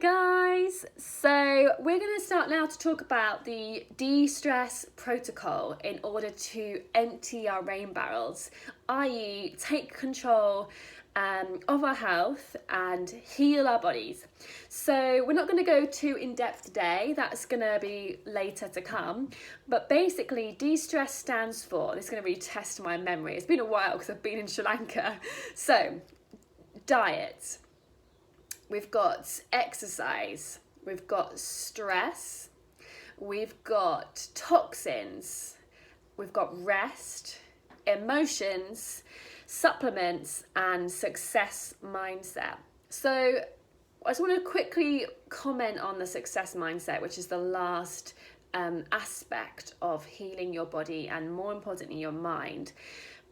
guys, so we're going to start now to talk about the de-stress protocol in order to empty our rain barrels, i.e. take control of our health and heal our bodies. So we're not going to go too in depth today, that's going to be later to come, but basically de-stress stands for, this is going to really test my memory, it's been a while because I've been in Sri Lanka. So diet, we've got exercise, we've got stress, we've got toxins, we've got rest, emotions, supplements, and success mindset. So I just want to quickly comment on the success mindset, which is the last aspect of healing your body and, more importantly, your mind.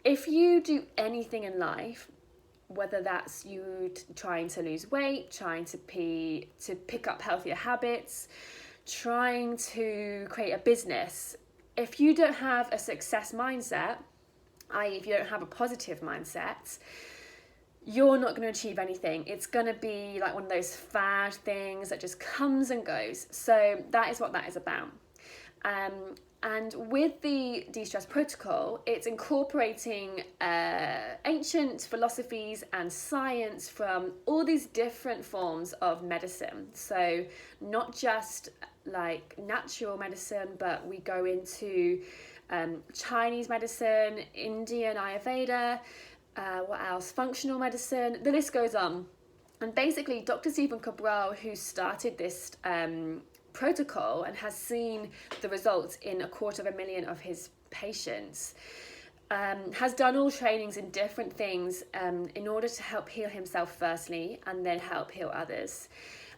If you do anything in life, whether that's you trying to lose weight, trying to pick up healthier habits, trying to create a business, if you don't have a success mindset, i.e. if you don't have a positive mindset, you're not going to achieve anything. It's going to be like one of those fad things that just comes and goes. So that is what that is about. And with the de-stress protocol, it's incorporating ancient philosophies and science from all these different forms of medicine. So not just like natural medicine, but we go into Chinese medicine, Indian Ayurveda, what else? Functional medicine, the list goes on. And basically, Dr. Stephen Cabral, who started this protocol and has seen the results in 250,000 of his patients, has done all trainings in different things in order to help heal himself firstly and then help heal others.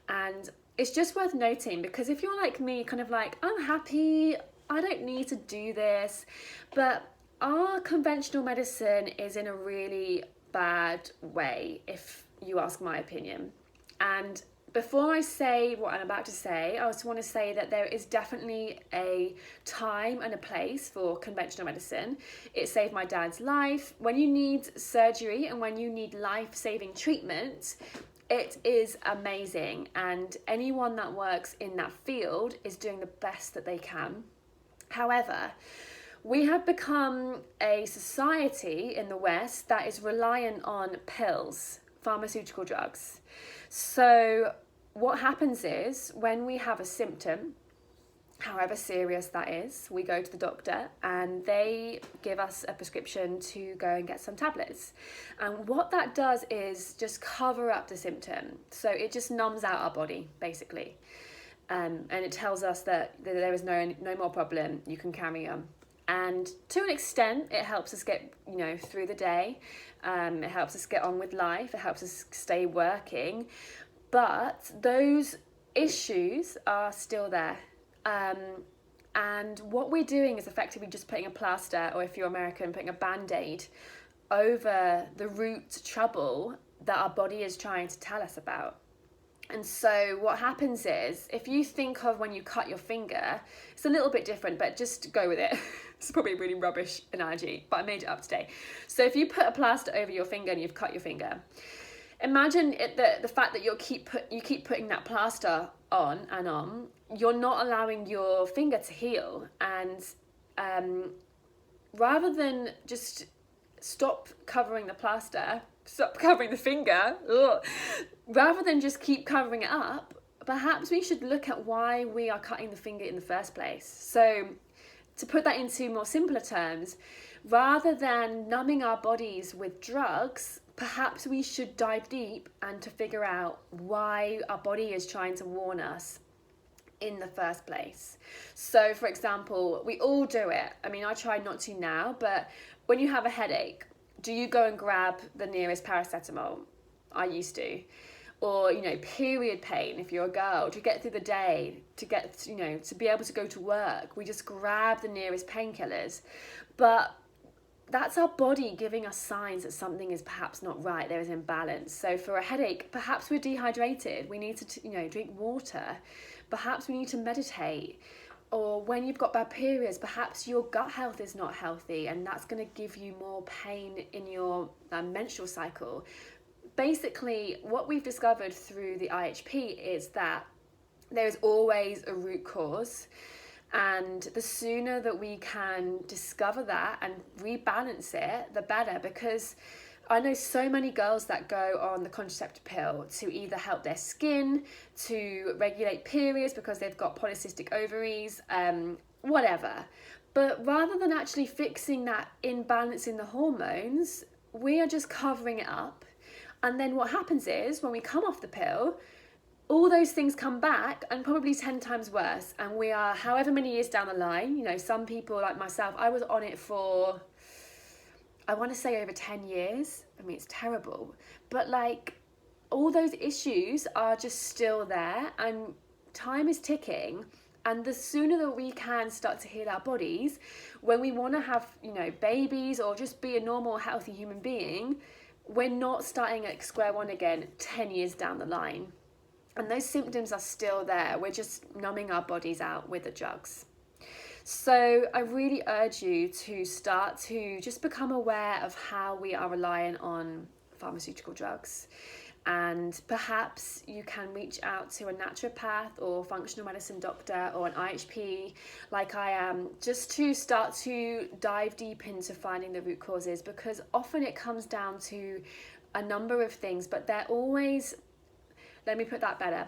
And it's just worth noting, because if you're like me, kind of like, I'm happy, I don't need to do this, but our conventional medicine is in a really bad way, if you ask my opinion. And before I say what I'm about to say, I just want to say that there is definitely a time and a place for conventional medicine. It saved my dad's life. When you need surgery and when you need life-saving treatment, it is amazing. And anyone that works in that field is doing the best that they can. However, we have become a society in the West that is reliant on pills, pharmaceutical drugs. So what happens is when we have a symptom, however serious that is, we go to the doctor and they give us a prescription to go and get some tablets. And what that does is just cover up the symptom. So it just numbs out our body, basically. And it tells us that there is no more problem, you can carry on. And to an extent, it helps us get, through the day. It helps us get on with life. It helps us stay working. But those issues are still there. And what we're doing is effectively just putting a plaster, or if you're American, putting a Band-Aid over the root trouble that our body is trying to tell us about. And so what happens is, if you think of when you cut your finger, it's a little bit different, but just go with it. It's probably a really rubbish analogy, but I made it up today. So if you put a plaster over your finger and you've cut your finger, imagine the fact that you keep putting that plaster on and on, you're not allowing your finger to heal. And rather than just stop covering the plaster, stop covering the finger, rather than just keep covering it up, perhaps we should look at why we are cutting the finger in the first place. So to put that into more simpler terms, rather than numbing our bodies with drugs, perhaps we should dive deep and to figure out why our body is trying to warn us in the first place. So for example, we all do it. I mean, I try not to now, but when you have a headache, do you go and grab the nearest paracetamol? I used to. Or, period pain, if you're a girl, to get through the day, to be able to go to work, we just grab the nearest painkillers. But that's our body giving us signs that something is perhaps not right, there is imbalance. So for a headache, perhaps we're dehydrated, we need to, drink water. Perhaps we need to meditate. Or when you've got bad periods, perhaps your gut health is not healthy, and that's going to give you more pain in your menstrual cycle. basically what we've discovered through the IHP is that there is always a root cause, and the sooner that we can discover that and rebalance it, the better. Because I know so many girls that go on the contraceptive pill to either help their skin, to regulate periods because they've got polycystic ovaries, whatever. But rather than actually fixing that imbalance in the hormones, we are just covering it up. And then what happens is when we come off the pill, all those things come back and probably 10 times worse. And we are however many years down the line. You know, some people like myself, I was on it for, I want to say over 10 years. I mean, it's terrible. But like, all those issues are just still there, and time is ticking. And the sooner that we can start to heal our bodies, when we want to have, you know, babies or just be a normal, healthy human being, we're not starting at square one again 10 years down the line. And those symptoms are still there. We're just numbing our bodies out with the drugs. So I really urge you to start to just become aware of how we are reliant on pharmaceutical drugs. And perhaps you can reach out to a naturopath or functional medicine doctor or an IHP like I am, just to start to dive deep into finding the root causes, because often it comes down to a number of things, but they're always, let me put that better,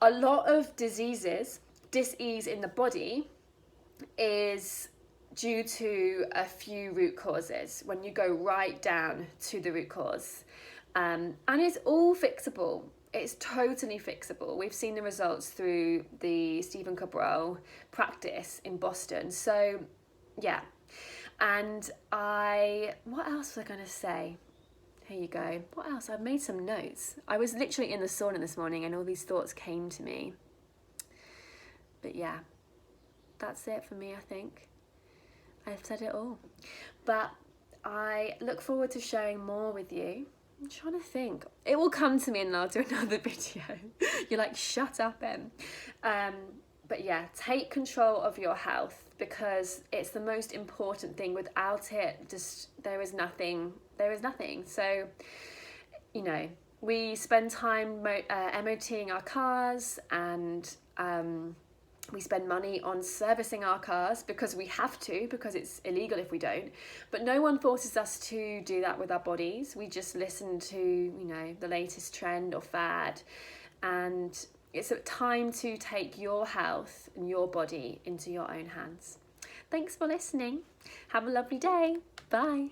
a lot of diseases, dis-ease in the body is due to a few root causes when you go right down to the root cause. And it's all fixable. It's totally fixable. We've seen the results through the Stephen Cabral practice in Boston. So yeah. And what else was I going to say? Here you go. What else? I've made some notes. I was literally in the sauna this morning and all these thoughts came to me. But yeah, that's it for me, I think. I've said it all. But I look forward to sharing more with you. I'm trying to think. It will come to me and I'll do another video. You're like, shut up, Em. But yeah, take control of your health, because it's the most important thing. Without it, just there is nothing. So, you know, we spend time MOTing our cars, and we spend money on servicing our cars because we have to, because it's illegal if we don't. But no one forces us to do that with our bodies. We just listen to, you know, the latest trend or fad. And it's a time to take your health and your body into your own hands. Thanks for listening. Have a lovely day. Bye.